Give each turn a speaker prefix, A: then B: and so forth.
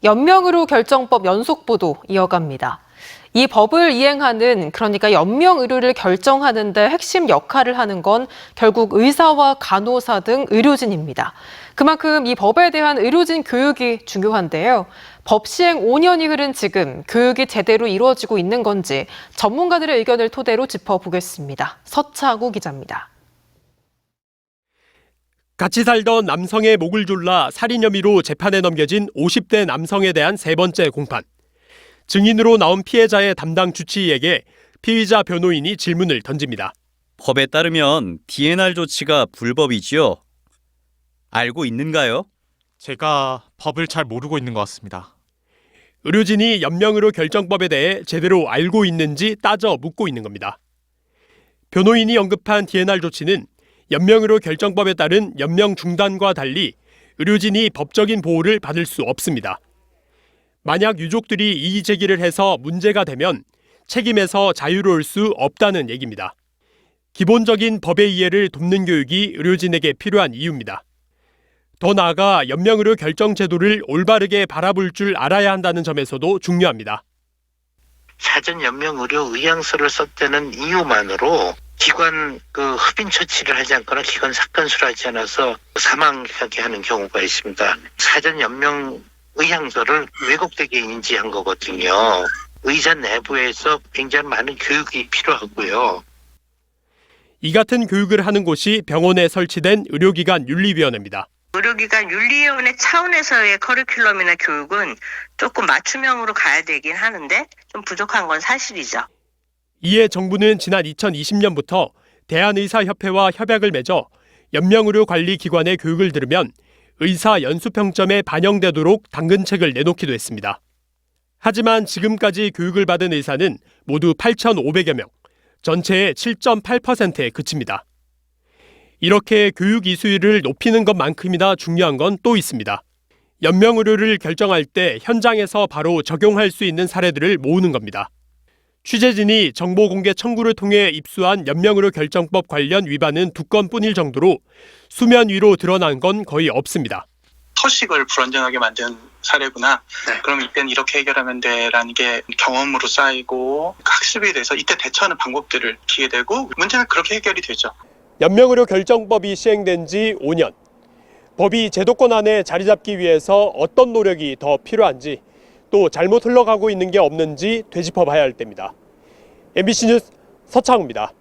A: 연명의료 결정법 연속 보도 이어갑니다. 이 법을 이행하는, 그러니까 연명의료를 결정하는 데 핵심 역할을 하는 건 결국 의사와 간호사 등 의료진입니다. 그만큼 이 법에 대한 의료진 교육이 중요한데요. 법 시행 5년이 흐른 지금 교육이 제대로 이루어지고 있는 건지 전문가들의 의견을 토대로 짚어보겠습니다. 서차구 기자입니다.
B: 같이 살던 남성의 목을 졸라 살인 혐의로 재판에 넘겨진 50대 남성에 대한 세 번째 공판. 증인으로 나온 피해자의 담당 주치의에게 피의자 변호인이 질문을 던집니다.
C: 법에 따르면 DNR 조치가 불법이지요. 알고 있는가요?
D: 제가 법을 잘 모르고 있는 것 같습니다.
B: 의료진이 연명의료 결정법에 대해 제대로 알고 있는지 따져 묻고 있는 겁니다. 변호인이 언급한 DNR 조치는 연명의료 결정법에 따른 연명 중단과 달리 의료진이 법적인 보호를 받을 수 없습니다. 만약 유족들이 이의 제기를 해서 문제가 되면 책임에서 자유로울 수 없다는 얘기입니다. 기본적인 법의 이해를 돕는 교육이 의료진에게 필요한 이유입니다. 더 나아가 연명의료 결정 제도를 올바르게 바라볼 줄 알아야 한다는 점에서도 중요합니다.
E: 사전 연명의료 의향서를 썼다는 이유만으로 기관 흡인 처치를 하지 않거나 기관 삭간수를 하지 않아서 사망하게 하는 경우가 있습니다. 사전 연명 의향서를 왜곡되게 인지한 거거든요. 의사 내부에서 굉장히 많은 교육이 필요하고요.
B: 이 같은 교육을 하는 곳이 병원에 설치된 의료기관 윤리위원회입니다.
F: 의료기관 윤리위원회 차원에서의 커리큘럼이나 교육은 조금 맞춤형으로 가야 되긴 하는데 좀 부족한 건 사실이죠.
B: 이에 정부는 지난 2020년부터 대한의사협회와 협약을 맺어 연명의료관리기관의 교육을 들으면 의사 연수평점에 반영되도록 당근책을 내놓기도 했습니다. 하지만 지금까지 교육을 받은 의사는 모두 8,500여 명, 전체의 7.8%에 그칩니다. 이렇게 교육 이수율을 높이는 것만큼이나 중요한 건 또 있습니다. 연명의료를 결정할 때 현장에서 바로 적용할 수 있는 사례들을 모으는 겁니다. 취재진이 정보공개 청구를 통해 입수한 연명의료 결정법 관련 위반은 2건뿐일 정도로 수면 위로 드러난 건 거의 없습니다.
G: 터식을 불완전하게 만든 사례구나.
E: 네.
G: 그럼 이때는 이렇게 해결하면 돼라는 게 경험으로 쌓이고 학습에 대해서 이때 대처하는 방법들을 익히게 되고 문제는 그렇게 해결이 되죠.
B: 연명의료 결정법이 시행된 지 5년. 법이 제도권 안에 자리 잡기 위해서 어떤 노력이 더 필요한지, 또 잘못 흘러가고 있는 게 없는지 되짚어봐야 할 때입니다. MBC 뉴스 서창우입니다.